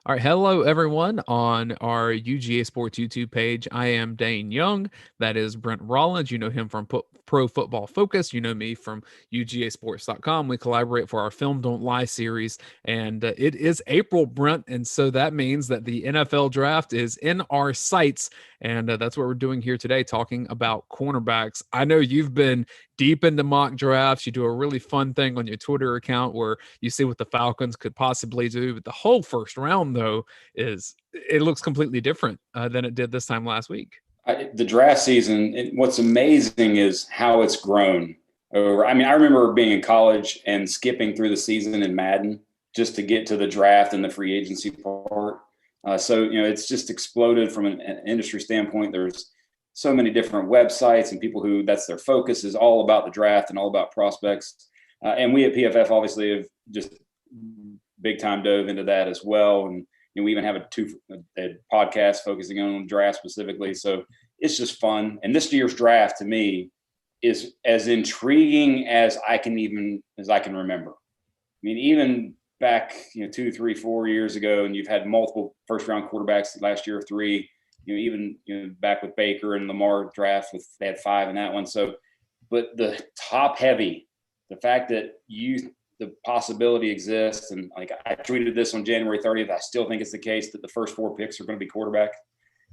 All right, hello everyone on our UGA Sports YouTube page. I am Dane Young. That is Brent Rollins. You know him from Pro Football Focus. You know me from UGASports.com. We collaborate for our Film Don't Lie series, and it is April, Brent, and so that means that the NFL draft is in our sights, and that's what we're doing here today, talking about cornerbacks. I know you've been deep into mock drafts. You do a really fun thing on your Twitter account where you see what the Falcons could possibly do. But the whole first round, though, is it looks completely different than it did this time last week. The draft season, what's amazing is how it's grown. I remember being in college and skipping through the season in Madden just to get to the draft and the free agency part. It's just exploded from an industry standpoint. There's so many different websites and people who that's their focus is all about the draft and all about prospects. And we at PFF obviously have just big time dove into that as well. And we even have a podcast focusing on draft specifically. So it's just fun. And this year's draft to me is as intriguing as I can remember. I mean, even back, 2, 3, 4 years ago, and you've had multiple first round quarterbacks last year, 3, even back with Baker and Lamar draft they had 5 in that one. So, but the top heavy, the fact that the possibility exists, and like I tweeted this on January 30th, I still think it's the case that the first 4 picks are going to be quarterback.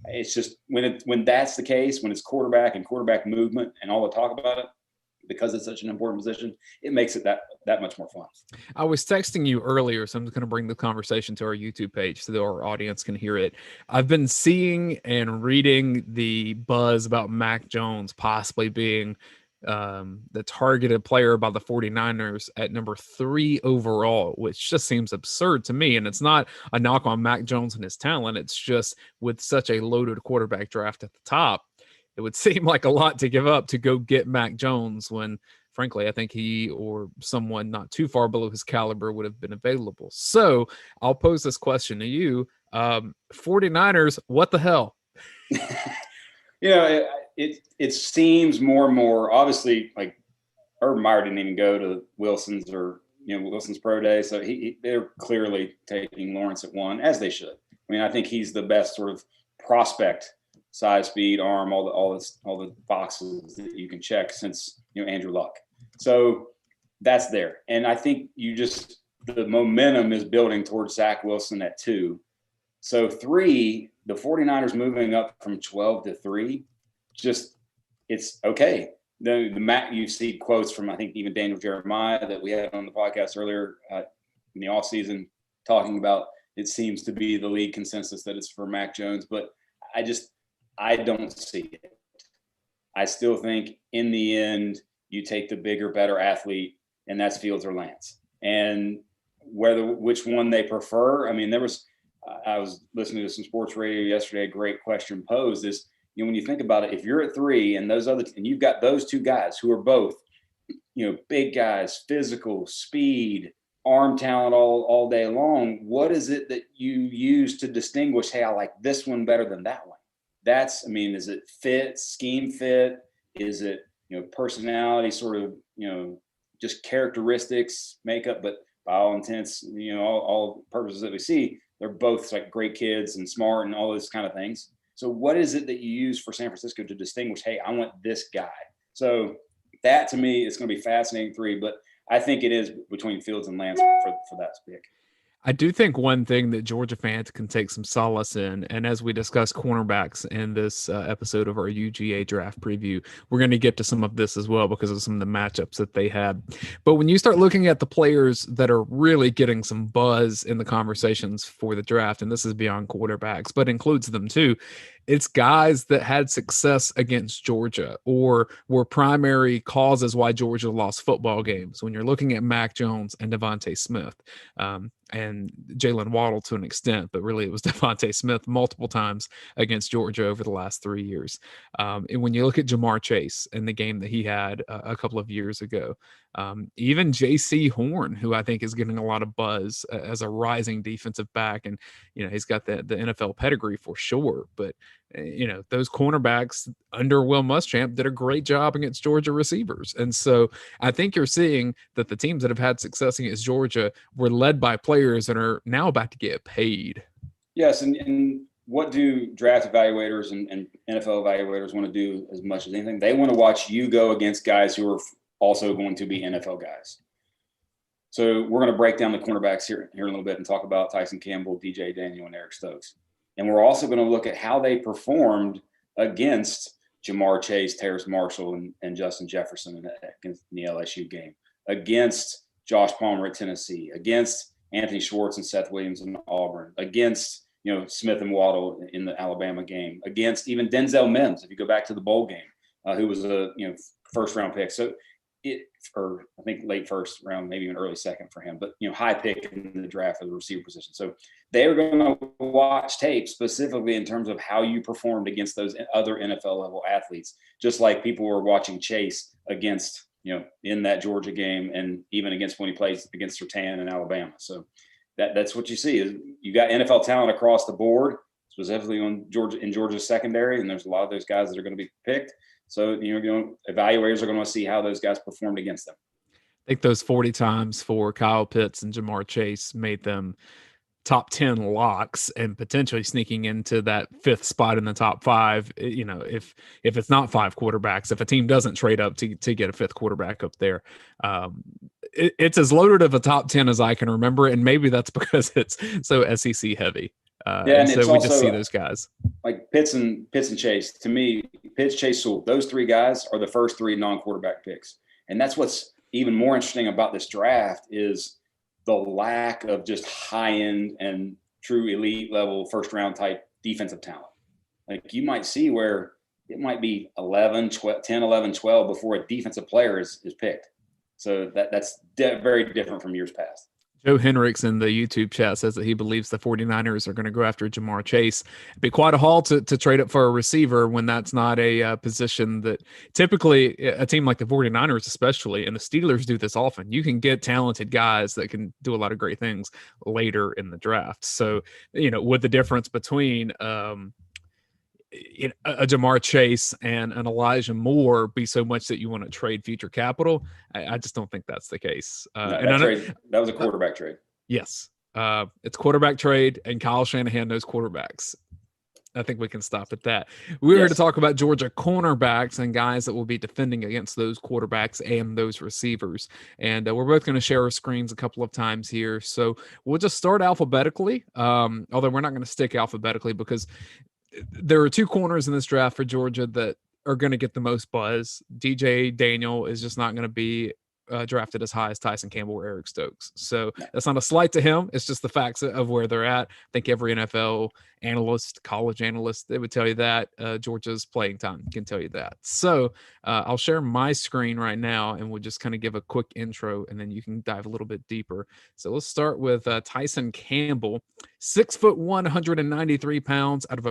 It's just when that's the case, when it's quarterback and quarterback movement and all the talk about it, because it's such an important position, it makes it that much more fun. I was texting you earlier, so I'm just going to bring the conversation to our YouTube page so that our audience can hear it. I've been seeing and reading the buzz about Mac Jones possibly being the targeted player by the 49ers at number 3 overall, which just seems absurd to me. And it's not a knock on Mac Jones and his talent. It's just with such a loaded quarterback draft at the top, it would seem like a lot to give up to go get Mac Jones when, frankly, I think he or someone not too far below his caliber would have been available. So I'll pose this question to you. 49ers, what the hell? It seems more and more, obviously, like Urban Meyer didn't even go to Wilson's pro day. So they're clearly taking Lawrence at 1, as they should. I mean, I think he's the best sort of prospect, size, speed, arm, all the boxes that you can check since, Andrew Luck. So that's there. And I think the momentum is building towards Zach Wilson at 2. So 3, the 49ers moving up from 12 to 3, it's okay. You see quotes from, I think, even Daniel Jeremiah that we had on the podcast earlier in the offseason talking about it seems to be the league consensus that it's for Mac Jones, but I don't see it. I still think in the end, you take the bigger, better athlete, and that's Fields or Lance. And which one they prefer, I mean, I was listening to some sports radio yesterday. A great question posed is, when you think about it, if you're at 3 and and you've got those 2 guys who are both, big guys, physical, speed, arm talent all day long, what is it that you use to distinguish, hey, I like this one better than that one? Is it fit, scheme fit? Is it, personality, sort of, just characteristics, makeup, but by all intents, all purposes that we see, they're both like great kids and smart and all those kind of things. So what is it that you use for San Francisco to distinguish, hey, I want this guy? So that to me is going to be fascinating 3, but I think it is between Fields and Lance for that pick. I do think one thing that Georgia fans can take some solace in, and as we discuss cornerbacks in this episode of our UGA draft preview, we're going to get to some of this as well because of some of the matchups that they had. But when you start looking at the players that are really getting some buzz in the conversations for the draft, and this is beyond quarterbacks, but includes them too, it's guys that had success against Georgia or were primary causes why Georgia lost football games. When you're looking at Mac Jones and DeVonta Smith, and Jalen Waddle to an extent, but really it was DeVonta Smith multiple times against Georgia over the last 3 years. And when you look at Jamar Chase and the game that he had a couple of years ago, even J.C. Horn, who I think is getting a lot of buzz as a rising defensive back, and he's got the NFL pedigree for sure, but those cornerbacks under Will Muschamp did a great job against Georgia receivers. And so I think you're seeing that the teams that have had success against Georgia were led by players that are now about to get paid. Yes, and what do draft evaluators and NFL evaluators want to do as much as anything? They want to watch you go against guys who are also going to be NFL guys. So we're going to break down the cornerbacks here in a little bit and talk about Tyson Campbell, DJ Daniel, and Eric Stokes. And we're also going to look at how they performed against Ja'Marr Chase, Terrace Marshall, and Justin Jefferson in the LSU game, against Josh Palmer at Tennessee, against Anthony Schwartz and Seth Williams in Auburn, against Smith and Waddle in the Alabama game, against even Denzel Mims, if you go back to the bowl game, who was a first round pick. So or I think late first round, maybe even early second for him, but high pick in the draft for the receiver position. So they're going to watch tape specifically in terms of how you performed against those other NFL level athletes, just like people were watching Chase against, in that Georgia game, and even against when he plays against Surtain in Alabama. So that's what you see is you got NFL talent across the board, specifically in Georgia's secondary, and there's a lot of those guys that are going to be picked. So, evaluators are going to see how those guys performed against them. I think those 40 times for Kyle Pitts and Ja'Marr Chase made them top 10 locks and potentially sneaking into that fifth spot in the top five. If it's not five quarterbacks, if a team doesn't trade up to get a fifth quarterback up there, it's as loaded of a top 10 as I can remember. And maybe that's because it's so SEC heavy. And so we just see those guys like Pitts and Chase. To me, Pitts, Chase, Sewell, those three guys are the first three non-quarterback picks. And that's what's even more interesting about this draft is the lack of just high-end and true elite level first round type defensive talent. Like you might see where it might be 10, 11, 12 before a defensive player is picked. So that's very different from years past. Joe Henricks in the YouTube chat says that he believes the 49ers are going to go after Ja'Marr Chase. It'd be quite a haul to trade up for a receiver when that's not a position that typically a team like the 49ers especially, and the Steelers do this often. You can get talented guys that can do a lot of great things later in the draft. So, with the difference between a Ja'Marr Chase and an Elijah Moore be so much that you want to trade future capital, I just don't think that's the case. That was a quarterback trade. Yes. It's quarterback trade, and Kyle Shanahan knows quarterbacks. I think we can stop at that. We're here to talk about Georgia cornerbacks and guys that will be defending against those quarterbacks and those receivers. And we're both going to share our screens a couple of times here. So we'll just start alphabetically, although we're not going to stick alphabetically because there are two corners in this draft for Georgia that are going to get the most buzz. DJ Daniel is just not going to be drafted as high as Tyson Campbell or Eric Stokes. So that's not a slight to him. It's just the facts of where they're at. I think every NFL analyst, college analyst, they would tell you that. Georgia's playing time can tell you that. So I'll share my screen right now, and we'll just kind of give a quick intro, and then you can dive a little bit deeper. So let's start with Tyson Campbell, 6'1", 193 pounds, out of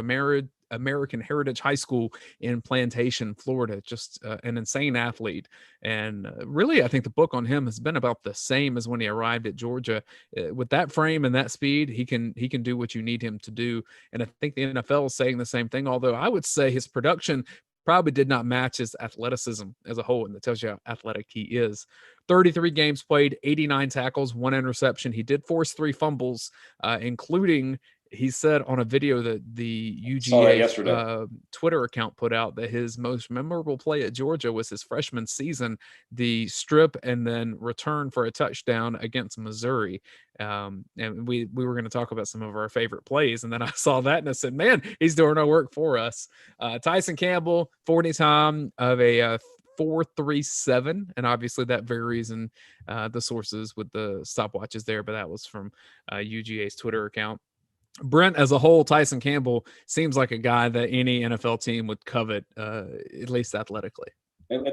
American Heritage High School in Plantation, Florida. Just an insane athlete. And really, I think the book on him has been about the same as when he arrived at Georgia. With that frame and that speed, he can do what you need him to do. And I think the NFL is saying the same thing, although I would say his production probably did not match his athleticism as a whole, and that tells you how athletic he is. 33 games played, 89 tackles, 1 interception. He did force 3 fumbles, including, he said on a video that the UGA Twitter account put out, that his most memorable play at Georgia was his freshman season, the strip and then return for a touchdown against Missouri. And we were going to talk about some of our favorite plays, and then I saw that and I said, man, he's doing our work for us. Tyson Campbell, 40 time of a 4.37, and obviously that varies in the sources with the stopwatches there, but that was from UGA's Twitter account. Brent, as a whole, Tyson Campbell seems like a guy that any NFL team would covet, at least athletically.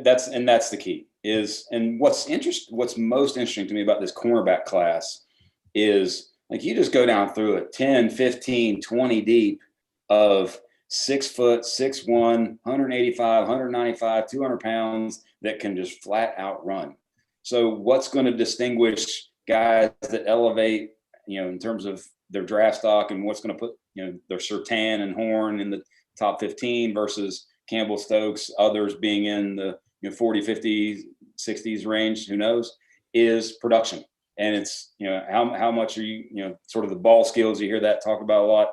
That's the key is, and what's most interesting to me about this cornerback class is, like, you just go down through it 10, 15, 20 deep of 6 foot, 6'1", 185, 195, 200 pounds that can just flat out run. So what's going to distinguish guys that elevate, in terms of their draft stock, and what's going to put, their Surtain and Horn in the top 15 versus Campbell, Stokes, others being in the 40, 50, 60s range, who knows, is production. And it's, how much are you, sort of the ball skills, you hear that talk about a lot.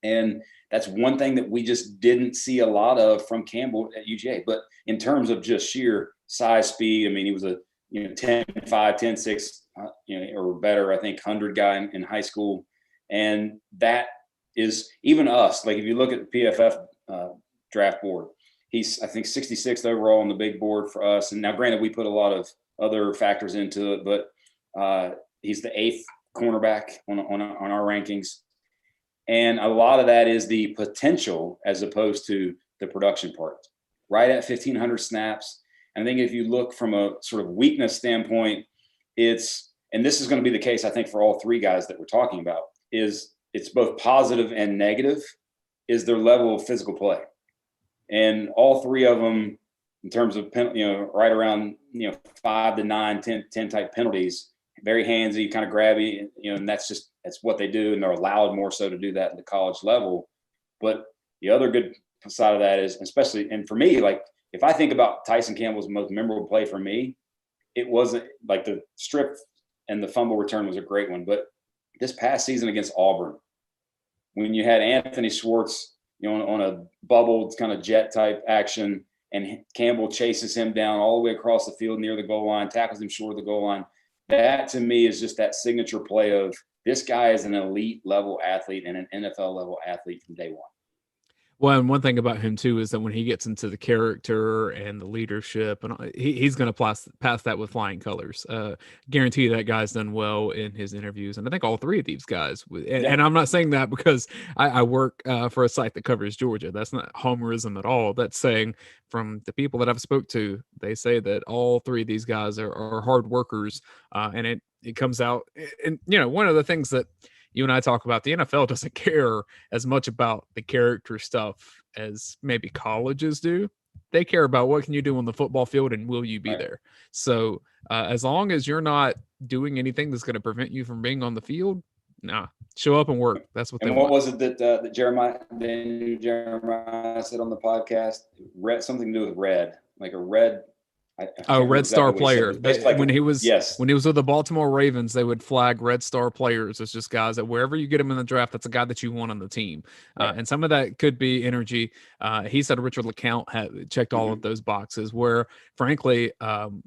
And that's one thing that we just didn't see a lot of from Campbell at UGA. But in terms of just sheer size, speed, I mean, he was a 10.5, 10.6, or better, I think 100 guy in high school. And that is even us. Like if you look at the PFF draft board, he's I think 66th overall on the big board for us. And now, granted, we put a lot of other factors into it, but he's the 8th cornerback on our rankings. And a lot of that is the potential as opposed to the production part. Right at 1,500 snaps. And I think if you look from a sort of weakness standpoint, and this is going to be the case, I think, for all three guys that we're talking about, is it's both positive and negative, is their level of physical play. And all three of them, in terms of, right around, 5 to 9, 10 type penalties, very handsy, kind of grabby, and that's what they do. And they're allowed more so to do that at the college level. But the other good side of that is, especially, and for me, like if I think about Tyson Campbell's most memorable play for me, it wasn't like the strip and the fumble return was a great one. But this past season against Auburn, when you had Anthony Schwartz, on a bubbled kind of jet type action, and Campbell chases him down all the way across the field near the goal line, tackles him short of the goal line. That to me is just that signature play of this guy is an elite level athlete and an NFL level athlete from day one. Well, and one thing about him too is that when he gets into the character and the leadership, and he's going to pass that with flying colors. Guarantee that guy's done well in his interviews, and I think all three of these guys. And I'm not saying that because I work for a site that covers Georgia. That's not homerism at all. That's saying from the people that I've spoke to, they say that all three of these guys are hard workers, and it comes out. And one of the things that you and I talk about, the NFL doesn't care as much about the character stuff as maybe colleges do. They care about what can you do on the football field and will you be there. So as long as you're not doing anything that's going to prevent you from being on the field, show up and work. That's what they want. And what was it that Jeremiah said on the podcast? Something to do with red, like a red. Red Star player. When he was with the Baltimore Ravens, they would flag Red Star players as just guys that wherever you get them in the draft, that's a guy that you want on the team. Right. And some of that could be energy. He said Richard LeCounte had checked all of those boxes, where frankly,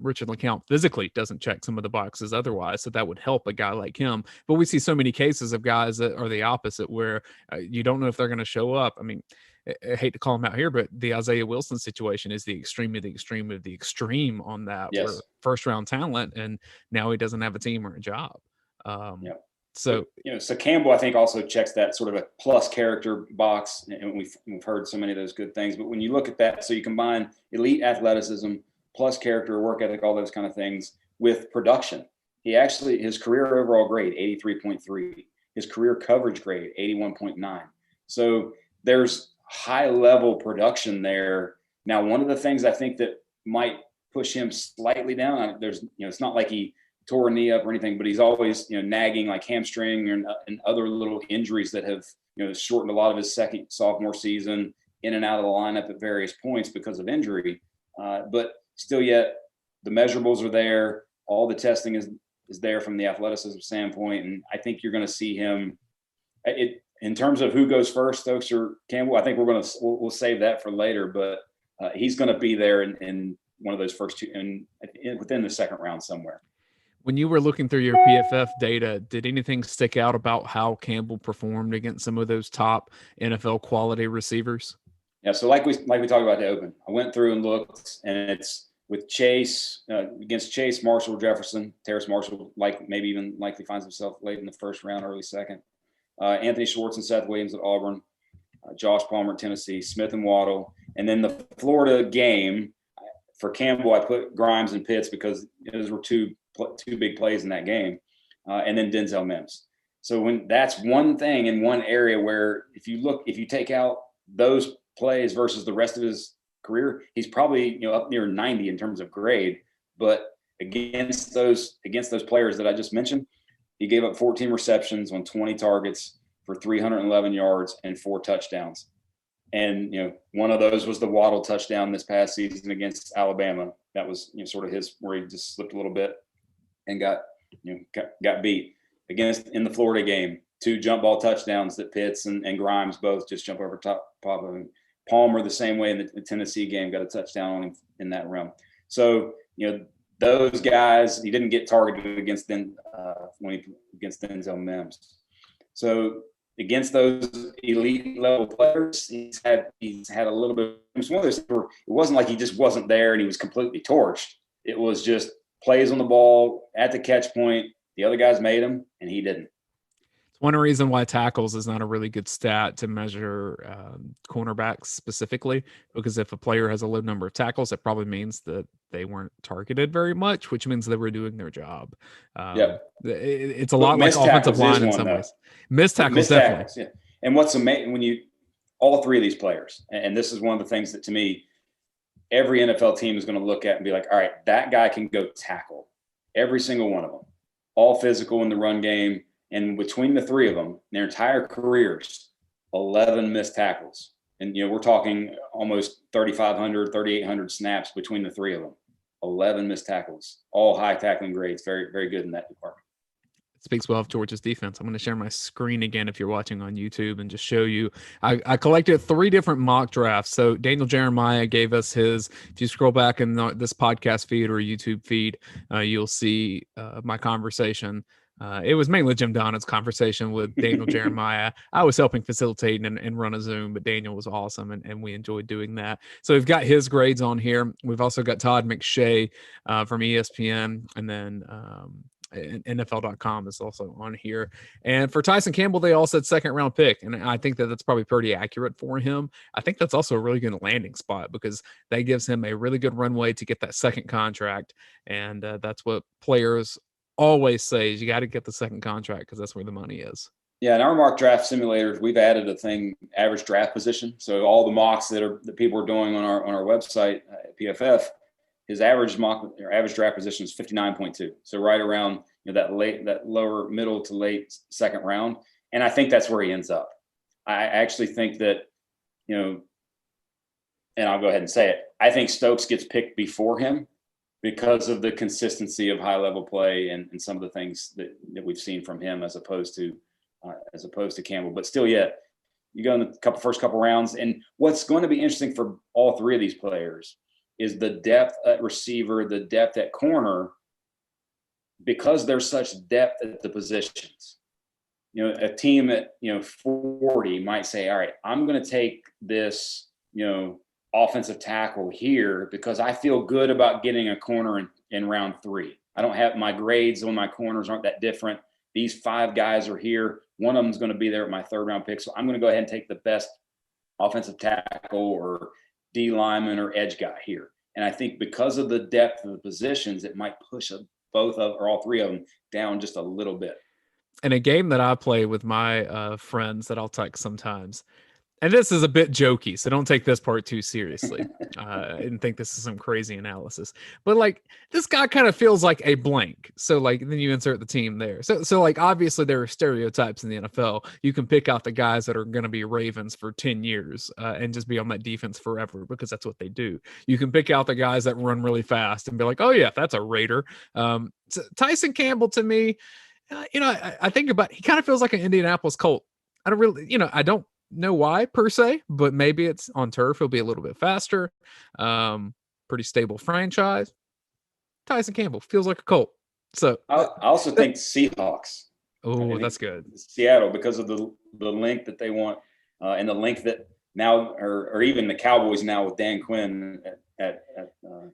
Richard LeCounte physically doesn't check some of the boxes otherwise. So that would help a guy like him. But we see so many cases of guys that are the opposite, where you don't know if they're going to show up. I mean, I hate to call him out here, but the Isaiah Wilson situation is the extreme of the extreme of the extreme on that. Yes. Where first round talent, and now he doesn't have a team or a job. So so Campbell, I think, also checks that sort of a plus character box, and we've heard so many of those good things. But when you look at that, so you combine elite athleticism, plus character, work ethic, all those kind of things with production. His career overall grade 83.3, his career coverage grade 81.9. So there's high level production there. Now, one of the things I think that might push him slightly down, it's not like he tore a knee up or anything, but he's always, nagging like hamstring and other little injuries that have, shortened a lot of his second sophomore season, in and out of the lineup at various points because of injury. But still yet the measurables are there. All the testing is there from the athleticism standpoint. And I think you're going to see him in terms of who goes first, Stokes or Campbell. I think we'll save that for later, but he's going to be there in one of those first two and within the second round somewhere. When you were looking through your PFF data, did anything stick out about how Campbell performed against some of those top NFL quality receivers? Yeah. So like we talked about the open, I went through and looked, and it's with Chase against Chase, Marshall, Jefferson, Terrace Marshall, likely finds himself late in the first round, early second. Anthony Schwartz and Seth Williams at Auburn, Josh Palmer at Tennessee, Smith and Waddle. And then the Florida game for Campbell, I put Grimes and Pitts because those were two big plays in that game. And then Denzel Mims. So when that's one thing in one area where if you take out those plays versus the rest of his career, he's probably, up near 90 in terms of grade. But against those players that I just mentioned, he gave up 14 receptions on 20 targets for 311 yards and 4 touchdowns. And, one of those was the Waddle touchdown this past season against Alabama. That was, sort of his, where he just slipped a little bit and got got beat in the Florida game. 2 jump ball touchdowns that Pitts and Grimes both just jump over top of him. Palmer the same way in the Tennessee game, got a touchdown on him in that realm. So, those guys, he didn't get targeted against against Denzel Mims. So against those elite level players, he's had a little bit. It's one of those where it wasn't like he just wasn't there and he was completely torched. It was just plays on the ball at the catch point. The other guys made him, and he didn't. It's one reason why tackles is not a really good stat to measure cornerbacks specifically, because if a player has a low number of tackles, it probably means that they weren't targeted very much, which means they were doing their job. It's a lot like offensive line in some ways. Missed tackles, definitely. Yeah. And what's amazing when all 3 of these players, and this is one of the things that to me, every NFL team is going to look at and be like, all right, that guy can go tackle. Every single one of them, all physical in the run game. And between the 3 of them, their entire careers, 11 missed tackles. And, we're talking almost 3,500, 3,800 snaps between the 3 of them. 11 missed tackles, all high tackling grades. Very, very good in that department. It speaks well of Georgia's defense. I'm going to share my screen again if you're watching on YouTube and just show you. I collected 3 different mock drafts. So Daniel Jeremiah gave us his. If you scroll back in this podcast feed or YouTube feed, you'll see my conversation. It was mainly Jim Donna's conversation with Daniel Jeremiah. I was helping facilitate and run a Zoom, but Daniel was awesome, and we enjoyed doing that. So we've got his grades on here. We've also got Todd McShay from ESPN, and then NFL.com is also on here. And for Tyson Campbell, they all said second-round pick, and I think that's probably pretty accurate for him. I think that's also a really good landing spot because that gives him a really good runway to get that second contract, and that's what players always say is you got to get the second contract because that's where the money is. Yeah, in our mock draft simulators, we've added a thing, average draft position. So all the mocks that people are doing on our website, PFF, his average draft position is 59.2. So right around that lower middle to late second round, and I think that's where he ends up. I actually think that and I'll go ahead and say it. I think Stokes gets picked before him, because of the consistency of high level play and some of the things that we've seen from him as opposed to Campbell. But still, you go in the first couple rounds. And what's going to be interesting for all 3 of these players is the depth at receiver, the depth at corner, because there's such depth at the positions. A team at 40 might say, all right, I'm going to take this, offensive tackle here because I feel good about getting a corner in round 3. I don't have my grades on my corners aren't that different. These 5 guys are here. One of them is going to be there at my 3rd round pick. So I'm going to go ahead and take the best offensive tackle or D lineman or edge guy here. And I think because of the depth of the positions, it might push both of or all 3 of them down just a little bit. In a game that I play with my friends that I'll text sometimes, and this is a bit jokey, so don't take this part too seriously and think this is some crazy analysis. But like this guy kind of feels like a blank. So like then you insert the team there. So like obviously there are stereotypes in the NFL. You can pick out the guys that are going to be Ravens for 10 years and just be on that defense forever because that's what they do. You can pick out the guys that run really fast and be like, oh yeah, that's a Raider. So Tyson Campbell to me, I think about he kind of feels like an Indianapolis Colt. I don't really, I don't know why per se, but maybe it's on turf. He'll be a little bit faster. Pretty stable franchise. Tyson Campbell feels like a Colt. So I also think Seahawks. Oh, that's good. Seattle because of the length that they want and the length that now, or even the Cowboys now with Dan Quinn at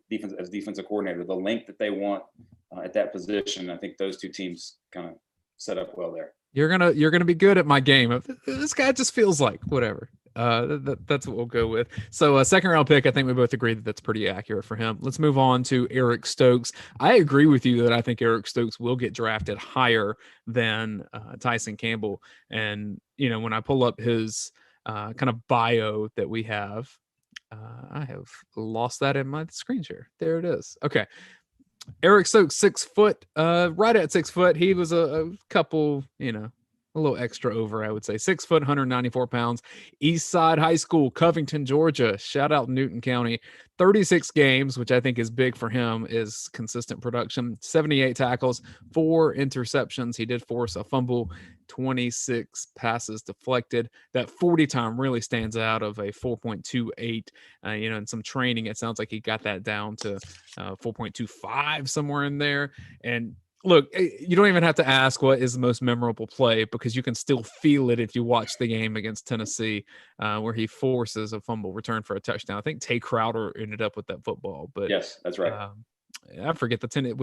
defense as defensive coordinator, the length that they want at that position. I think those 2 teams kind of set up well there. You're gonna be good at my game. This guy just feels like whatever. That's what we'll go with. So a 2nd round pick, I think we both agree that that's pretty accurate for him. Let's move on to Eric Stokes. I agree with you that I think Eric Stokes will get drafted higher than Tyson Campbell. And when I pull up his kind of bio that we have, I have lost that in my screen share. There it is. Okay. Eric Stokes, 6 foot, right at 6 foot. He was a couple, a little extra over, I would say. 6 foot, 194 pounds. East Side High School, Covington, Georgia. Shout out Newton County. 36 games, which I think is big for him, is consistent production. 78 tackles, 4 interceptions. He did force a fumble, 26 passes deflected. That 40 time really stands out of a 4.28. In some training, it sounds like he got that down to 4.25, somewhere in there. And look, you don't even have to ask what is the most memorable play, because you can still feel it if you watch the game against Tennessee, where he forces a fumble return for a touchdown. I think Tay Crowder ended up with that football, but yes, that's right. I forget who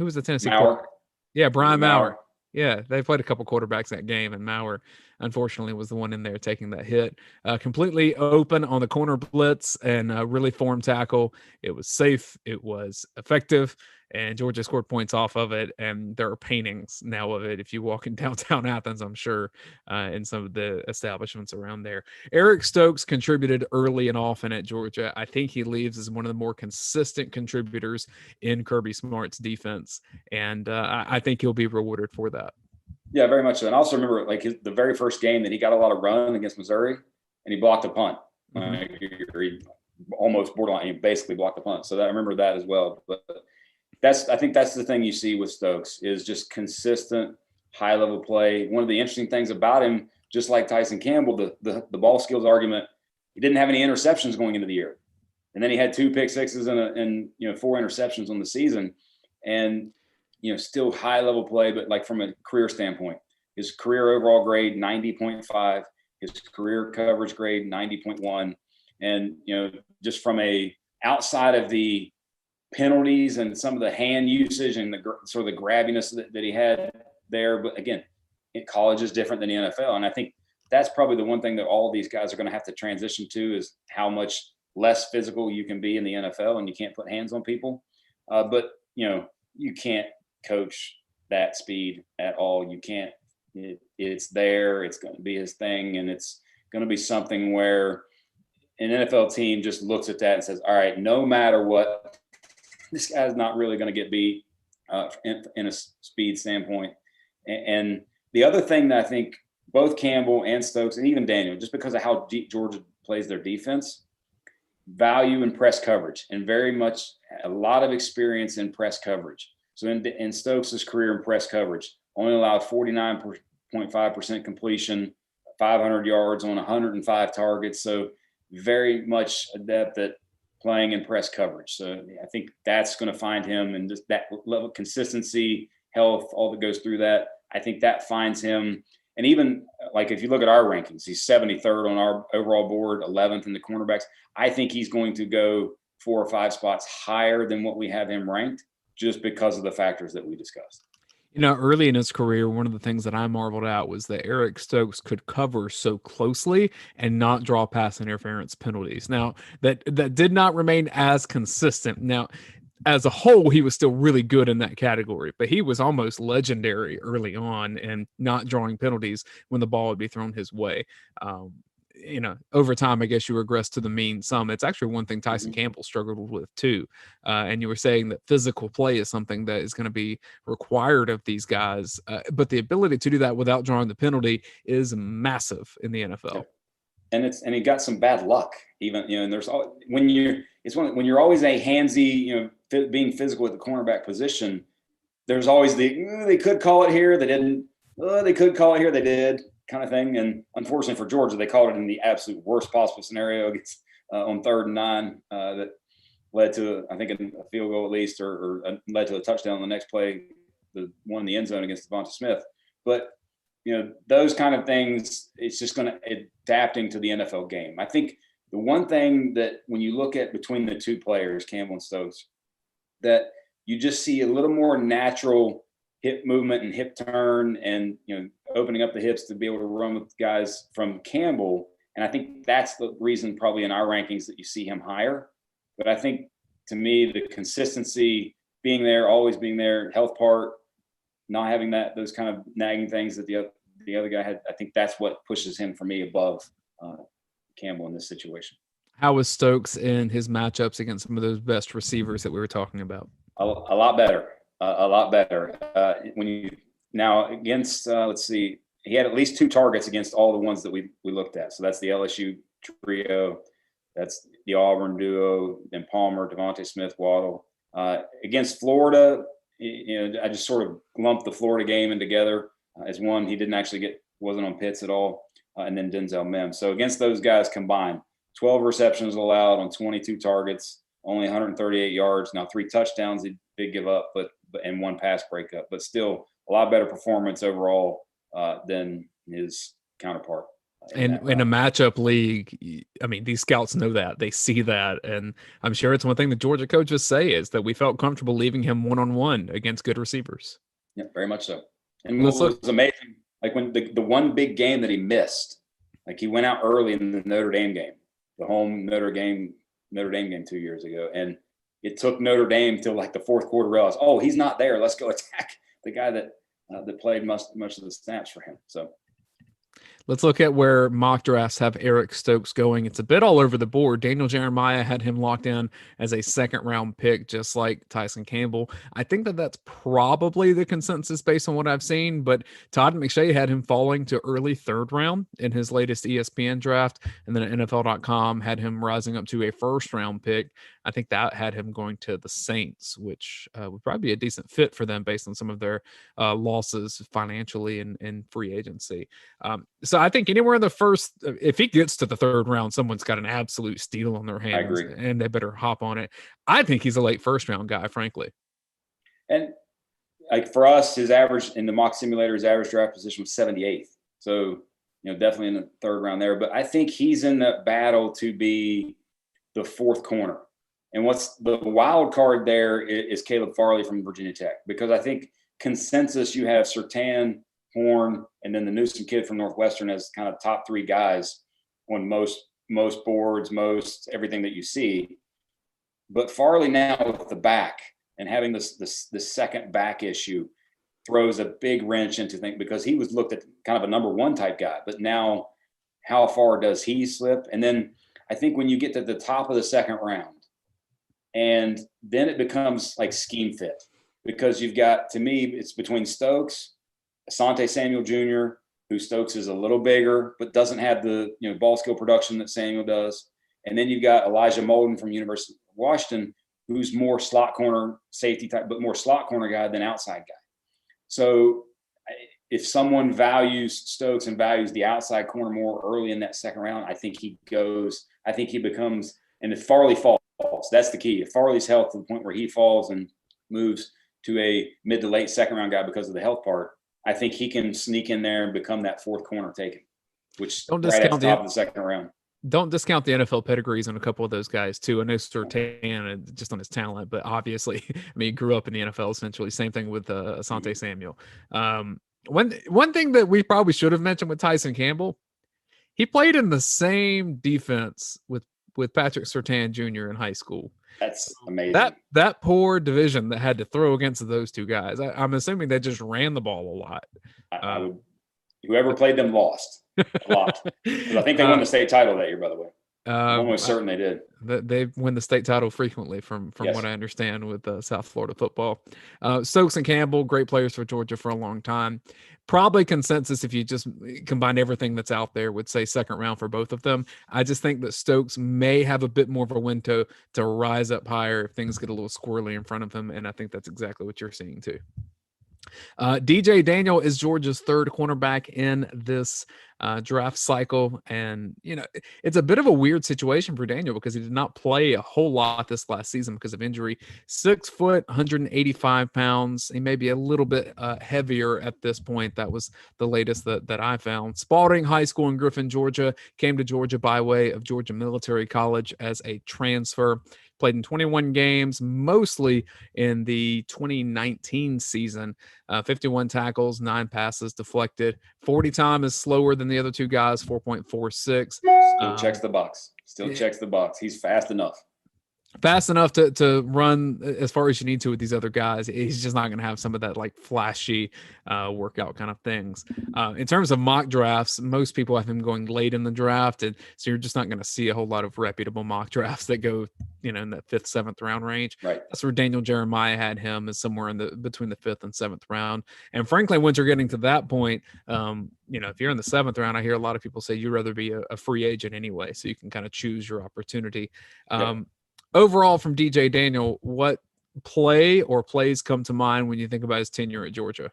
was the Tennessee Maurer. Yeah, Brian Maurer. Yeah, they played a couple quarterbacks that game, and Maurer, unfortunately, was the one in there taking that hit. Completely open on the corner blitz and really formed tackle. It was safe. It was effective. And Georgia scored points off of it. And there are paintings now of it if you walk in downtown Athens, I'm sure, in some of the establishments around there. Eric Stokes contributed early and often at Georgia. I think he leaves as one of the more consistent contributors in Kirby Smart's defense. And I think he'll be rewarded for that. Yeah, very much so. And I also remember the very first game that he got a lot of run against Missouri, and he blocked a punt. He almost borderline, he basically blocked the punt. So I remember that as well. But I think that's the thing you see with Stokes, is just consistent high level play. One of the interesting things about him, just like Tyson Campbell, the ball skills argument, he didn't have any interceptions going into the year. And then he had 2 pick sixes and 4 interceptions on the season. And still high level play, but like from a career standpoint, his career overall grade 90.5, his career coverage grade 90.1, and just from a outside of the penalties and some of the hand usage and the sort of the grabbiness that he had there, but again, college is different than the NFL, and I think that's probably the one thing that all these guys are going to have to transition to, is how much less physical you can be in the NFL, and you can't put hands on people, but you can't coach that speed at all. You can't. It's there. It's going to be his thing, and it's going to be something where an NFL team just looks at that and says, "All right, no matter what, this guy's not really going to get beat in a speed standpoint." And the other thing that I think both Campbell and Stokes and even Daniel, just because of how Georgia plays their defense, value in press coverage, and very much a lot of experience in press coverage. So in Stokes' career in press coverage, only allowed 49.5% completion, 500 yards on 105 targets. So very much adept at playing in press coverage. So I think that's going to find him, and just that level of consistency, health, all that goes through that. I think that finds him. And even like if you look at our rankings, he's 73rd on our overall board, 11th in the cornerbacks. I think he's going to go 4 or 5 spots higher than what we have him ranked, just because of the factors that we discussed. Early in his career, one of the things that I marveled at was that Eric Stokes could cover so closely and not draw pass interference penalties. Now, that did not remain as consistent. Now, as a whole, he was still really good in that category, but he was almost legendary early on and not drawing penalties when the ball would be thrown his way. Over time, I guess you regress to the mean some. It's actually one thing Tyson Campbell struggled with too. And you were saying that physical play is something that is going to be required of these guys. But the ability to do that without drawing the penalty is massive in the NFL. And he got some bad luck even, and there's when you're always a handsy, being physical at the cornerback position, there's always they could call it here, they didn't. They could call it here, they did, kind of thing. And unfortunately for Georgia, they called it in the absolute worst possible scenario on 3rd and 9 that led to, I think, a field goal at least, or led to a touchdown on the next play, the one in the end zone against Devonta Smith. But, those kind of things, it's just going to adapting to the NFL game. I think the one thing that when you look at between the two players, Campbell and Stokes, that you just see a little more natural hip movement and hip turn and, opening up the hips to be able to run with guys from Campbell. And I think that's the reason probably in our rankings that you see him higher. But I think to me, the consistency, being there, always being there, health part, not having those kind of nagging things that the other guy had, I think that's what pushes him for me above Campbell in this situation. How was Stokes in his matchups against some of those best receivers that we were talking about? A lot better. A lot better. When you Now against, let's see, he had at least 2 targets against all the ones that we looked at. So that's the LSU trio, that's the Auburn duo, then Palmer, Devontae Smith, Waddle. Against Florida, I just sort of lumped the Florida game in together as one. He didn't actually wasn't on Pitts at all, and then Denzel Mims. So against those guys combined, 12 receptions allowed on 22 targets, only 138 yards. Now 3 touchdowns he did give up, but and 1 pass breakup, but still a lot better performance overall than his counterpart. In a matchup league, I mean, these scouts know that. They see that. And I'm sure it's one thing the Georgia coaches say is that we felt comfortable leaving him one-on-one against good receivers. Yeah, very much so. And what was amazing, like when the one big game that he missed, like he went out early in the Notre Dame game, the home Notre Dame game 2 years ago. And it took Notre Dame till like the fourth quarter realize, oh, he's not there. Let's go attack the guy that played much of the snaps for him. So let's look at where mock drafts have Eric Stokes going. It's a bit all over the board. Daniel Jeremiah had him locked in as a second-round pick, just like Tyson Campbell. I think that's probably the consensus based on what I've seen, but Todd McShay had him falling to early 3rd round in his latest ESPN draft, and then NFL.com had him rising up to a first-round pick. I think that had him going to the Saints, which would probably be a decent fit for them based on some of their losses financially and free agency. So I think anywhere in the first, if he gets to the 3rd round, someone's got an absolute steal on their hands, and they better hop on it. I think he's a late 1st round guy, frankly. And like for us, his average in the mock simulator, his average draft position was 78th. So, definitely in the 3rd round there. But I think he's in the battle to be the 4th corner. And what's the wild card there is Caleb Farley from Virginia Tech, because I think consensus you have Surtain, Horn, and then the Newsom kid from Northwestern as kind of top 3 guys on most boards, most everything that you see. But Farley now with the back and having this second back issue throws a big wrench into things, because he was looked at kind of a number 1 type guy. But now how far does he slip? And then I think when you get to the top of the 2nd round, and then it becomes like scheme fit, because you've got, to me, it's between Stokes, Asante Samuel Jr., who Stokes is a little bigger, but doesn't have the ball skill production that Samuel does. And then you've got Elijah Molden from University of Washington, who's more slot corner safety type, but more slot corner guy than outside guy. So if someone values Stokes and values the outside corner more early in that 2nd round, I think he becomes, and if Farley falls, that's the key. If Farley's health to the point where he falls and moves to a mid to late 2nd round guy because of the health part, I think he can sneak in there and become that 4th corner taken, which don't right discount at the top of the 2nd round. Don't discount the NFL pedigrees on a couple of those guys too. I know Surtain just on his talent, but obviously, I mean, he grew up in the NFL essentially. Same thing with Asante Samuel. One thing that we probably should have mentioned with Tyson Campbell, he played in the same defense with Patrick Surtain Jr. in high school. That's amazing. That poor division that had to throw against those 2 guys. I'm assuming they just ran the ball a lot. Whoever played them lost a lot. I think they won the state title that year, by the way. I'm almost certain they did. They win the state title frequently, from Yes. what I understand, with South Florida football. Stokes and Campbell, great players for Georgia for a long time. Probably consensus, if you just combine everything that's out there, would say 2nd round for both of them. I just think that Stokes may have a bit more of a window to rise up higher if things get a little squirrely in front of him, and I think that's exactly what you're seeing too. DJ Daniel is Georgia's 3rd cornerback in this draft cycle. And, it's a bit of a weird situation for Daniel because he did not play a whole lot this last season because of injury. 6 foot, 185 pounds. He may be a little bit heavier at this point. That was the latest that I found. Spalding High School in Griffin, Georgia, came to Georgia by way of Georgia Military College as a transfer. Played in 21 games, mostly in the 2019 season. 51 tackles, 9 passes deflected. 40 time is slower than the other 2 guys, 4.46. Still checks the box. Checks the box. He's fast enough. fast enough to run as far as you need to with these other guys. He's just not going to have some of that like flashy workout kind of things. In terms of mock drafts, most people have him going late in the draft, and so you're just not going to see a whole lot of reputable mock drafts that go, in that 5th, 7th round range. Right. That's where Daniel Jeremiah had him, is somewhere in the between the 5th and 7th round. And frankly, once you're getting to that point, if you're in the 7th round, I hear a lot of people say you'd rather be a free agent anyway, so you can kind of choose your opportunity. Yep. Overall, from DJ Daniel, what play or plays come to mind when you think about his tenure at Georgia?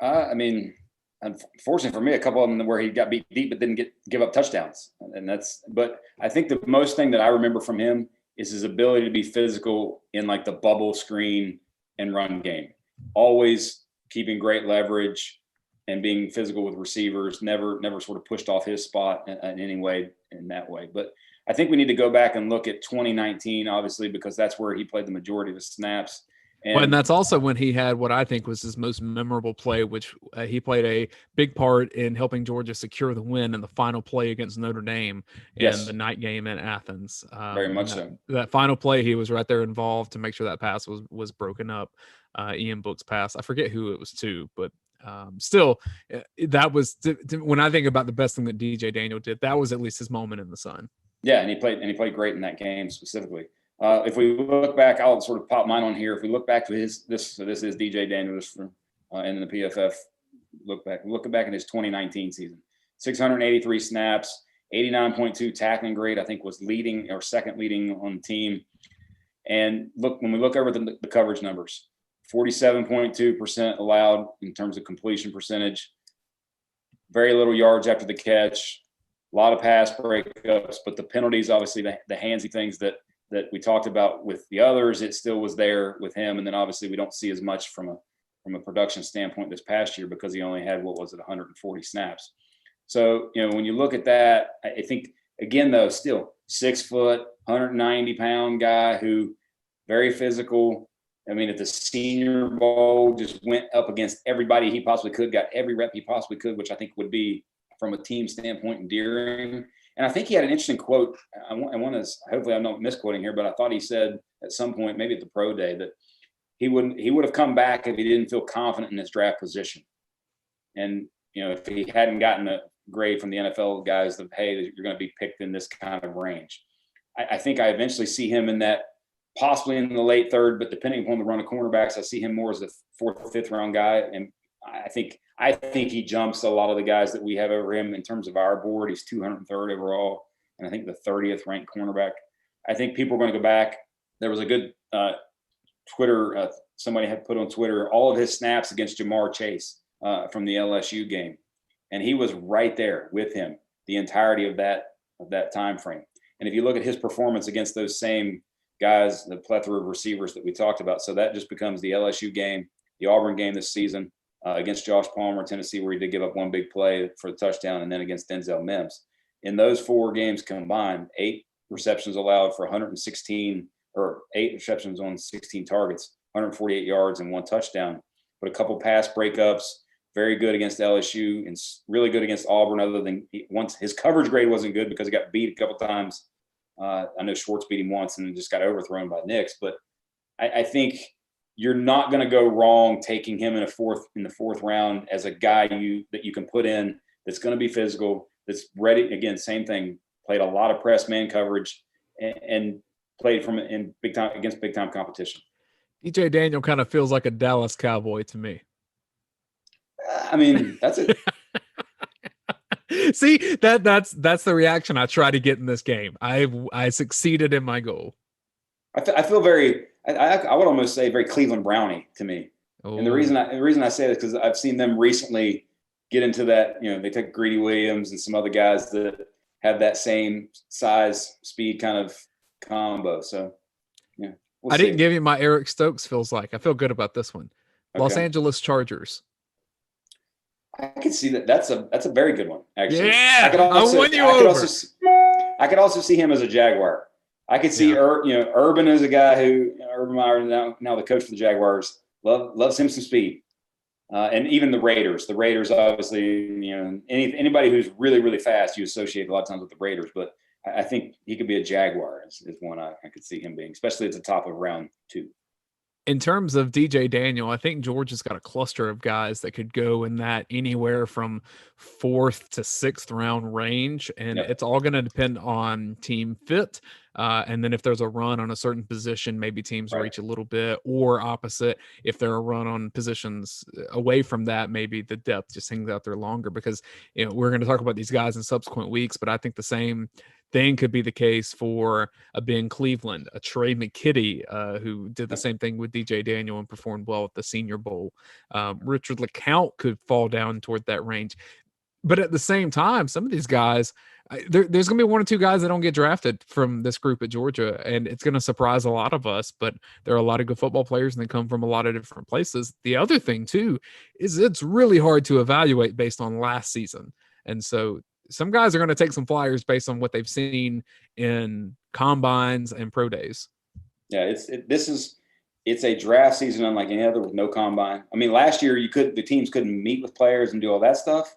Unfortunately for me, a couple of them where he got beat deep but didn't give up touchdowns, but I think the most thing that I remember from him is his ability to be physical in like the bubble screen and run game, always keeping great leverage and being physical with receivers, never sort of pushed off his spot in any way in that way. But I think we need to go back and look at 2019, obviously, because that's where he played the majority of the snaps. And that's also when he had what I think was his most memorable play, which he played a big part in helping Georgia secure the win in the final play against Notre Dame in the night game in Athens. Very much so. That final play, he was right there involved to make sure that pass was broken up. Ian Book's pass. I forget who it was to, but still, that was when I think about the best thing that DJ Daniel did, that was at least his moment in the sun. Yeah, and he played great in that game specifically. If we look back, I'll sort of pop mine on here. If we look back to this is DJ Daniels from in the PFF. Looking back in his 2019 season, 683 snaps, 89.2 tackling grade. I think was leading or second leading on the team. And when we look over the coverage numbers, 47.2% allowed in terms of completion percentage. Very little yards after the catch. A lot of pass breakups, but the penalties, obviously, the handsy things that we talked about with the others, it still was there with him. And then obviously we don't see as much from a production standpoint this past year because he only had, 140 snaps. So, when you look at that, I think, again, though, still 6 foot, 190 pound guy who very physical. I mean, at the Senior Bowl, just went up against everybody he possibly could, got every rep he possibly could, which I think would be, from a team standpoint, endearing. And I think he had an interesting quote. I want to, hopefully I'm not misquoting here, but I thought he said at some point, maybe at the pro day, that he would have come back if he didn't feel confident in his draft position. And, if he hadn't gotten a grade from the NFL guys that, hey, you're going to be picked in this kind of range. I think I eventually see him in that, possibly in the late 3rd, but depending upon the run of cornerbacks, I see him more as a 4th or 5th round guy. And I think he jumps a lot of the guys that we have over him in terms of our board. He's 203rd overall, and I think the 30th ranked cornerback. I think people are going to go back. There was a good Twitter, somebody had put on Twitter, all of his snaps against Jamar Chase from the LSU game. And he was right there with him the entirety of that time frame. And if you look at his performance against those same guys, the plethora of receivers that we talked about, so that just becomes the LSU game, the Auburn game this season, against Josh Palmer, Tennessee, where he did give up one big play for the touchdown, and then against Denzel Mims. In those 4 games combined, 8 receptions allowed for 116, or 8 receptions on 16 targets, 148 yards and 1 touchdown, but a couple pass breakups, very good against LSU and really good against Auburn, other than once his coverage grade wasn't good because he got beat a couple times. I know Schwartz beat him once and just got overthrown by Nix, but I think you're not going to go wrong taking him in the 4th round as a guy that you can put in that's going to be physical, that's ready. Again, same thing. Played a lot of press man coverage and played against big time competition. DJ Daniel kind of feels like a Dallas Cowboy to me. I mean, that's it. See, that's the reaction I try to get in this game. I succeeded in my goal. I feel very. I would almost say very Cleveland Brownie to me. Oh. And the reason I say this because I've seen them recently get into that. They take Greedy Williams and some other guys that have that same size, speed kind of combo. So, yeah, I didn't give you my Eric Stokes feels like. I feel good about this one. Okay. Los Angeles Chargers. I can see that. That's a very good one, actually. Yeah, I won you over. I could also see him as a Jaguar. I could see, Urban as a guy who Urban Meyer now the coach for the Jaguars loves him some speed, and even the Raiders. The Raiders, obviously, anybody who's really really fast, you associate a lot of times with the Raiders. But I think he could be a Jaguar is one I could see him being, especially at the top of round 2. In terms of DJ Daniel, I think Georgia's got a cluster of guys that could go in that anywhere from 4th to 6th round range. And Yep. it's all going to depend on team fit. And then if there's a run on a certain position, maybe teams reach a little bit, or opposite. If there are a run on positions away from that, maybe the depth just hangs out there longer, because we're going to talk about these guys in subsequent weeks. But I think the same thing could be the case for a Ben Cleveland, a Trey McKitty, who did the same thing with DJ Daniel and performed well at the Senior Bowl. Richard LeCounte could fall down toward that range. But at the same time, some of these guys, there's going to be 1 or 2 guys that don't get drafted from this group at Georgia, and it's going to surprise a lot of us. But there are a lot of good football players, and they come from a lot of different places. The other thing, too, is it's really hard to evaluate based on last season. And so some guys are going to take some flyers based on what they've seen in combines and pro days. Yeah, it's a draft season unlike any other with no combine. I mean, last year the teams couldn't meet with players and do all that stuff,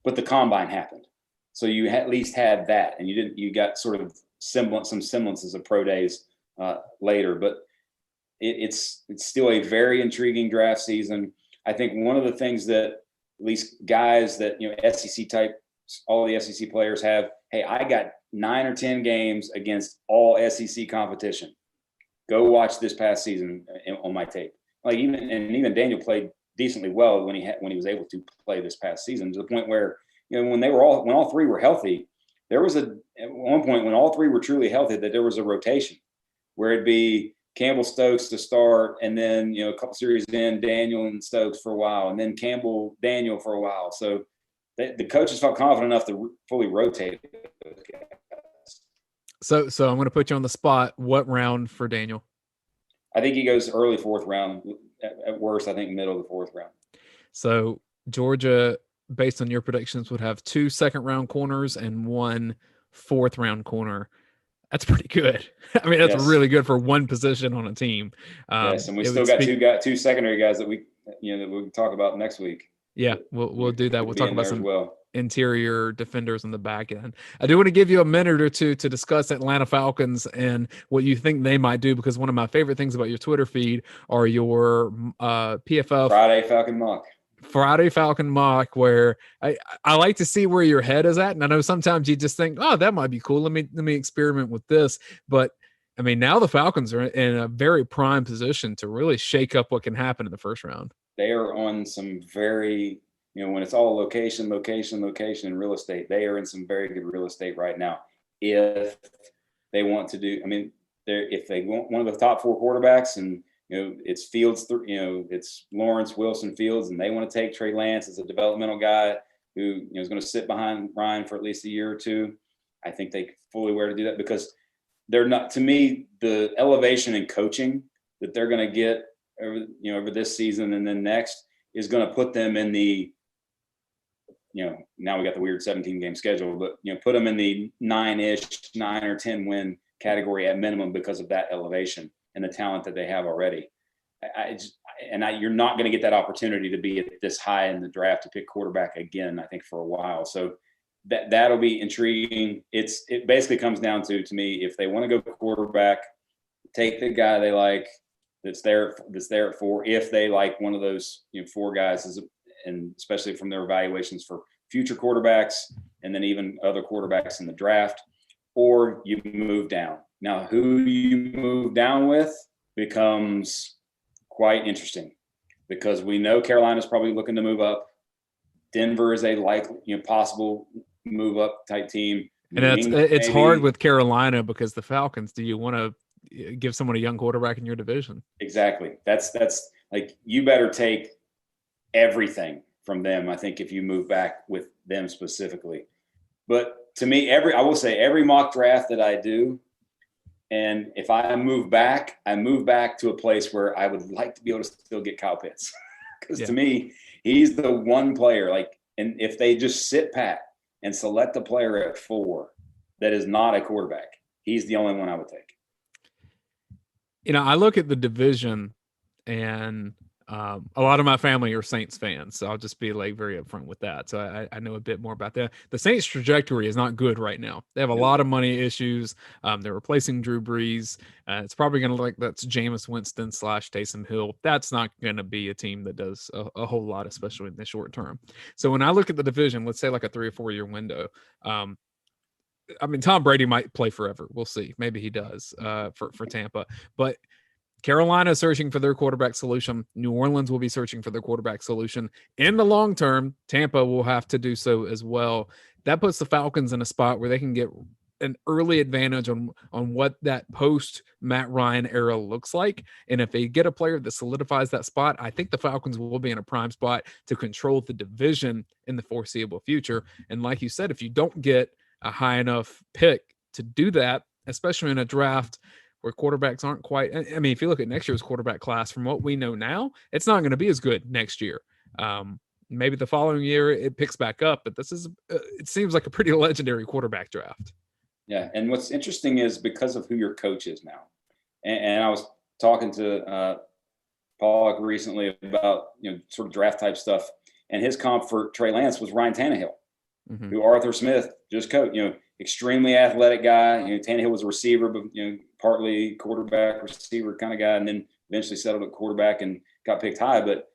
but the combine happened. So you at least had that, and you got sort of some semblances of pro days later, but it's still a very intriguing draft season. I think one of the things that at least guys that, SEC type, all the SEC players have, hey, I got 9 or 10 games against all SEC competition. Go watch this past season on my tape. Like even Daniel played decently well when he was able to play this past season, to the point where, when all 3 were healthy, there was at one point when all 3 were truly healthy, that there was a rotation where it'd be Campbell, Stokes to start, and then a couple series in, Daniel and Stokes for a while, and then Campbell, Daniel for a while. So the coaches felt confident enough to fully rotate. So I'm going to put you on the spot. What round for Daniel? I think he goes early 4th round. At worst, I think middle of the 4th round. So Georgia, based on your predictions, would have 2 second-round corners and 1 fourth-round corner. That's pretty good. I mean, that's really good for one position on a team. Yes, and we still got two secondary guys that we can talk about next week. Yeah, we'll do that. We'll talk about some interior defenders on the back end. I do want to give you a minute or two to discuss Atlanta Falcons and what you think they might do, because one of my favorite things about your Twitter feed are your PFF Friday Falcon mock, where I like to see where your head is at. And I know sometimes you just think, oh, that might be cool. Let me experiment with this. But I mean, now the Falcons are in a very prime position to really shake up what can happen in the first round. They are on some very, when it's all location in real estate, they are in some very good real estate right now. If they want to do, if they want one of the top 4 quarterbacks, and it's Fields, it's Lawrence, Wilson, Fields, and they want to take Trey Lance as a developmental guy who is going to sit behind Ryan for at least a year or 2. I think they fully aware to do that, because they're not, to me, the elevation in coaching that they're going to get over this season and then next is going to put them in the, now we got the weird 17-game schedule, but put them in the 9 or 10 win category at minimum, because of that elevation and the talent that they have already. You're not going to get that opportunity to be at this high in the draft to pick quarterback again, I think, for a while. So that'll be intriguing. It basically comes down to me, if they want to go quarterback, take the guy they like that's there at 4. If they like one of those 4 guys, and especially from their evaluations for future quarterbacks, and then even other quarterbacks in the draft, or you move down. Now, who you move down with becomes quite interesting, because we know Carolina's probably looking to move up. Denver is a possible move up type team. And it's hard with Carolina, because the Falcons, do you want to give someone a young quarterback in your division? Exactly. That's like, you better take everything from them, I think, if you move back with them specifically. But to me, I will say every mock draft that I do, and if I move back to a place where I would like to be able to still get Kyle Pitts. Because to me, he's the one player, and if they just sit pat and select a player at 4 that is not a quarterback, he's the only one I would take. I look at the division, and A lot of my family are Saints fans, so I'll just be like very upfront with that. So I know a bit more about that. The Saints' trajectory is not good right now. They have a lot of money issues. They're replacing Drew Brees. It's probably going to look like that's Jameis Winston / Taysom Hill. That's not going to be a team that does a whole lot, especially in the short term. So when I look at the division, let's say like a 3 or 4 year window, I mean, Tom Brady might play forever. We'll see. Maybe he does for Tampa. But Carolina is searching for their quarterback solution. New Orleans will be searching for their quarterback solution. In the long term, Tampa will have to do so as well. That puts the Falcons in a spot where they can get an early advantage on what that post Matt Ryan era looks like. And if they get a player that solidifies that spot, I think the Falcons will be in a prime spot to control the division in the foreseeable future. And like you said, if you don't get a high enough pick to do that, especially in a draft where quarterbacks aren't quite, I mean, if you look at next year's quarterback class, from what we know now, it's not going to be as good next year. Maybe the following year it picks back up, but this is, it seems like a pretty legendary quarterback draft. Yeah. And what's interesting is because of who your coach is now. And I was talking to Paul recently about, sort of draft type stuff. And his comp for Trey Lance was Ryan Tannehill, who Arthur Smith just coached, extremely athletic guy. Tannehill was a receiver, but, partly quarterback, receiver kind of guy, and then eventually settled at quarterback and got picked high, but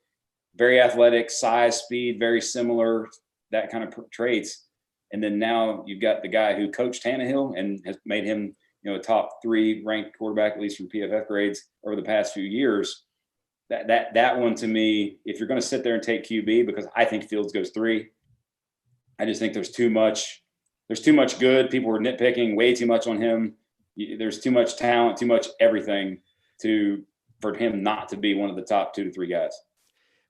very athletic, size, speed, very similar, that kind of traits. And then now you've got the guy who coached Tannehill and has made him, a top 3 ranked quarterback, at least from PFF grades over the past few years. That one to me, if you're going to sit there and take QB, because I think Fields goes 3, I just think there's too much good. People were nitpicking way too much on him. There's too much talent, too much everything for him not to be one of the top 2 to 3 guys.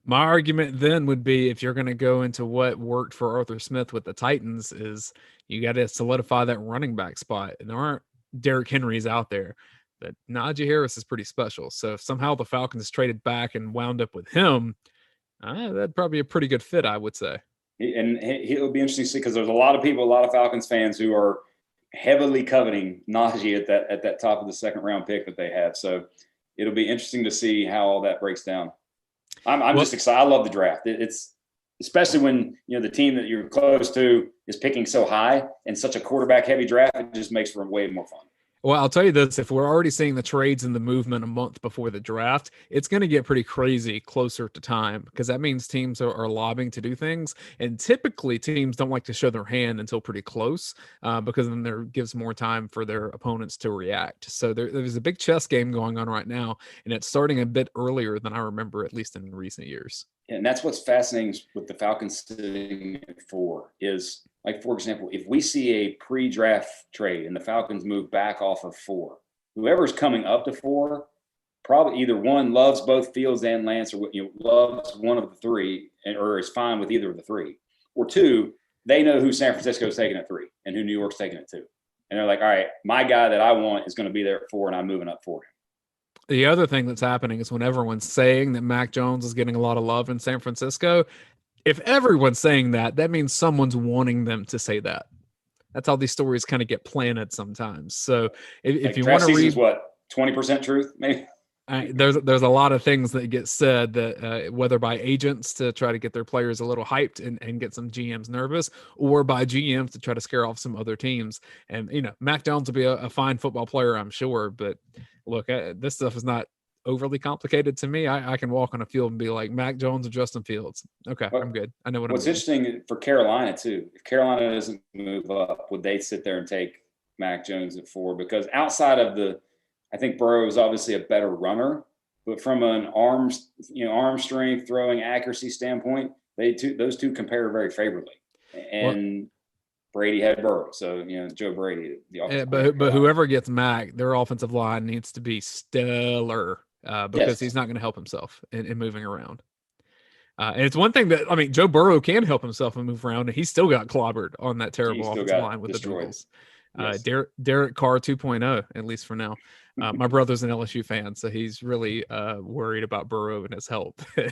My argument then would be, if you're going to go into what worked for Arthur Smith with the Titans, is you got to solidify that running back spot. And there aren't Derrick Henrys out there, but Najee Harris is pretty special. So if somehow the Falcons traded back and wound up with him, that'd probably be a pretty good fit, I would say. And it'll be interesting to see, because there's a lot of Falcons fans who are heavily coveting Najee at that top of the second round pick that they have. So it'll be interesting to see how all that breaks down. I'm just excited. I love the draft. It's especially when the team that you're close to is picking so high and such a quarterback heavy draft. It just makes for way more fun. Well, I'll tell you this, if we're already seeing the trades and the movement a month before the draft, it's going to get pretty crazy closer to time, because that means teams are lobbying to do things. And typically teams don't like to show their hand until pretty close, because then there gives more time for their opponents to react. So there's a big chess game going on right now, and it's starting a bit earlier than I remember, at least in recent years. And that's what's fascinating with the Falcons sitting at 4 is, like, for example, if we see a pre-draft trade and the Falcons move back off of 4, whoever's coming up to 4 probably either one loves both Fields and Lance, or loves one of the 3, or is fine with either of the 3, or 2, they know who San Francisco is taking at 3 and who New York's taking at 2, and they're like, all right, my guy that I want is going to be there at 4, and I'm moving up for him. The other thing that's happening is when everyone's saying that Mac Jones is getting a lot of love in San Francisco, if everyone's saying that, that means someone's wanting them to say that. That's how these stories kind of get planted sometimes. So if you want to read, what, 20% truth, maybe? There's a lot of things that get said that whether by agents to try to get their players a little hyped and get some GMs nervous, or by GMs to try to scare off some other teams. And, Mac Jones will be a fine football player, I'm sure. But look, this stuff is not overly complicated to me. I can walk on a field and be like, Mac Jones or Justin Fields. Okay, I'm good. I know what's interesting for Carolina too. If Carolina doesn't move up, would they sit there and take Mac Jones at 4? Because outside of I think Burrow is obviously a better runner, but from an arm strength, throwing accuracy standpoint, those two compare very favorably. And Brady had Burrow, so Joe Brady. But whoever gets Mac, their offensive line needs to be stellar. Because he's not going to help himself in moving around. And it's one thing that, Joe Burrow can help himself and move around, and he still got clobbered on that terrible offensive line with destroyed. The Bengals. Yes. Derek Carr 2.0, at least for now. My brother's an LSU fan, so he's really worried about Burrow and his health. The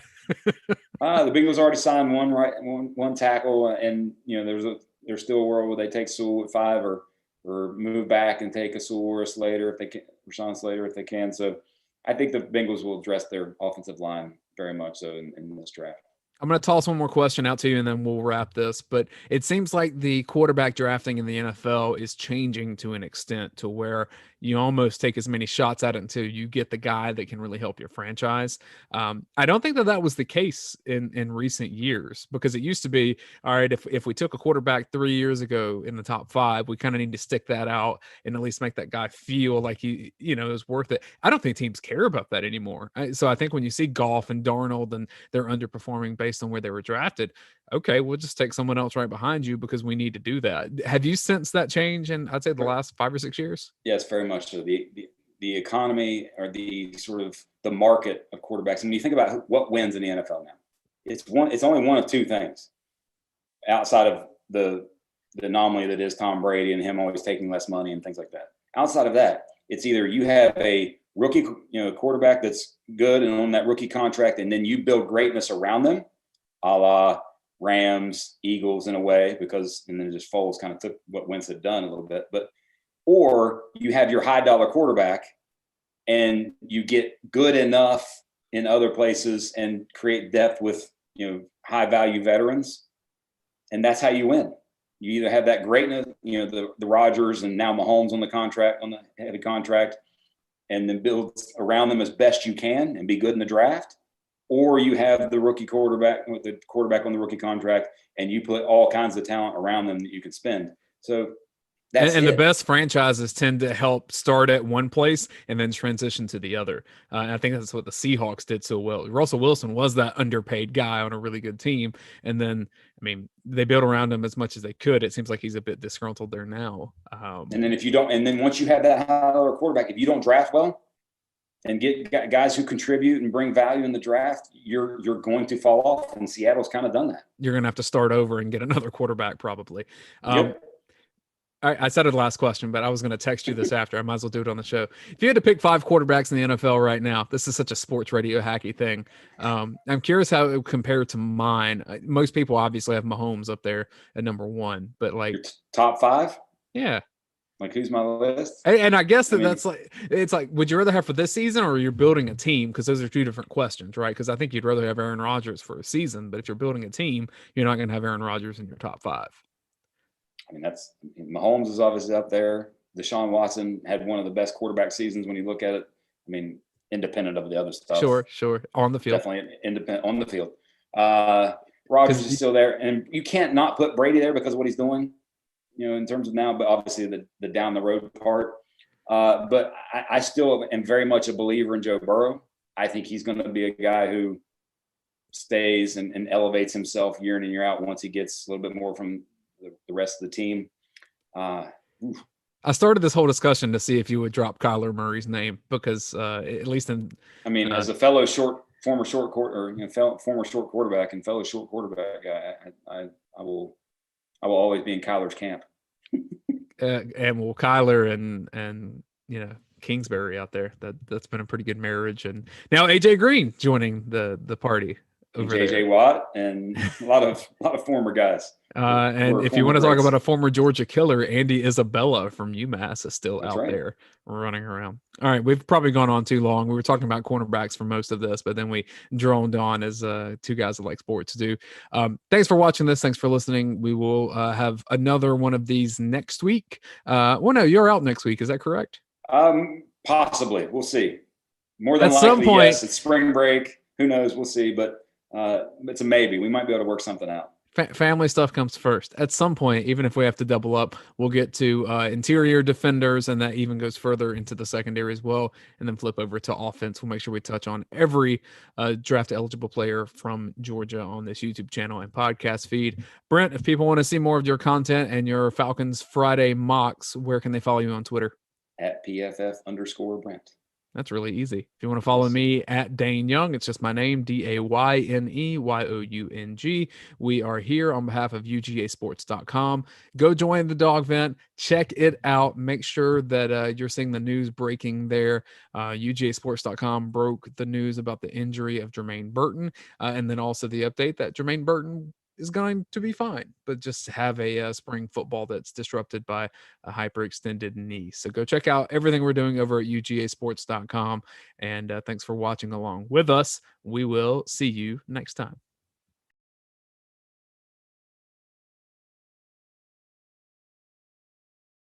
Bengals already signed one tackle, and there's still a world where they take Sewell at 5 or move back and take a Sewell or a Slater if they can, Rashawn Slater if they can. So I think the Bengals will address their offensive line very much so in this draft. I'm going to toss one more question out to you and then we'll wrap this. But it seems like the quarterback drafting in the NFL is changing to an extent to where you almost take as many shots at it until you get the guy that can really help your franchise. I don't think that was the case in recent years, because it used to be, all right, if we took a quarterback 3 years ago in the top 5, we kind of need to stick that out and at least make that guy feel like he, is worth it. I don't think teams care about that anymore. So I think when you see Goff and Darnold and they're underperforming based on where they were drafted, okay, we'll just take someone else right behind you because we need to do that. Have you sensed that change in, I'd say, the last 5 or 6 years? Yes, very much so. The economy, or the sort of the market of quarterbacks. And when you think about what wins in the NFL now, it's only one of two things outside of the anomaly that is Tom Brady and him always taking less money and things like that. Outside of that, it's either you have a rookie, quarterback that's good and on that rookie contract, and then you build greatness around them, a la Rams, Eagles in a way, and then just Foles kind of took what Wentz had done a little bit, or you have your high dollar quarterback and you get good enough in other places and create depth with, high value veterans. And that's how you win. You either have that greatness, the Rodgers and now Mahomes on the heavy contract, and then build around them as best you can and be good in the draft. Or you have the rookie quarterback with the quarterback on the rookie contract, and you put all kinds of talent around them that you can spend. So the best franchises tend to help start at one place and then transition to the other. And I think that's what the Seahawks did so well. Russell Wilson was that underpaid guy on a really good team. And then, they built around him as much as they could. It seems like he's a bit disgruntled there now. And then once you have that high quarterback, if you don't draft well and get guys who contribute and bring value in the draft, you're going to fall off. And Seattle's kind of done that. You're going to have to start over and get another quarterback probably. Yep. I said it last question, but I was going to text you this after. I might as well do it on the show. If you had to pick 5 quarterbacks in the NFL right now, this is such a sports radio hacky thing. I'm curious how it would compare to mine. Most people obviously have Mahomes up there at number 1, but like your top 5? Yeah. Like, who's my list? And I guess that's like, it's like, would you rather have for this season or you're building a team? Because those are 2 different questions, right? Because I think you'd rather have Aaron Rodgers for a season, but if you're building a team, you're not going to have Aaron Rodgers in your top 5. Mahomes is obviously up there. Deshaun Watson had one of the best quarterback seasons when you look at it. Independent of the other stuff. Sure. On the field. Definitely independent on the field. Rodgers is still there. And you can't not put Brady there because of what he's doing, in terms of now, but obviously the down the road part. But I still am very much a believer in Joe Burrow. I think he's going to be a guy who stays and elevates himself year in and year out once he gets a little bit more from the rest of the team. I started this whole discussion to see if you would drop Kyler Murray's name because at least as a fellow former short quarterback and fellow short quarterback, I will always be in Kyler's camp. And Kyler and Kingsbury out there, that's been a pretty good marriage, and now AJ Green joining the party. JJ Watt and a lot of former guys. And if you want to talk about a former Georgia killer, Andy Isabella from UMass is still out there running around. All right, we've probably gone on too long. We were talking about cornerbacks for most of this, but then we droned on as 2 guys that like sports do. Thanks for watching this. Thanks for listening. We will have another one of these next week. No, you're out next week. Is that correct? Possibly. We'll see. More than at likely, some point, yes. It's spring break. Who knows? We'll see. But it's a maybe. We might be able to work something out. Family stuff comes first. At some point, even if we have to double up, we'll get to interior defenders, and that even goes further into the secondary as well, and then flip over to offense. We'll make sure we touch on every draft-eligible player from Georgia on this YouTube channel and podcast feed. Brent, if people want to see more of your content and your Falcons Friday mocks, where can they follow you on Twitter? At PFF_Brent. That's really easy. If you want to follow me at Dane Young, it's just my name, DAYNEYOUNG. We are here on behalf of UGAsports.com. Go join the dog vent. Check it out. Make sure that you're seeing the news breaking there. UGAsports.com broke the news about the injury of Jermaine Burton, and then also the update that Jermaine Burton is going to be fine, but just have a spring football that's disrupted by a hyperextended knee. So go check out everything we're doing over at ugasports.com. And thanks for watching along with us. We will see you next time.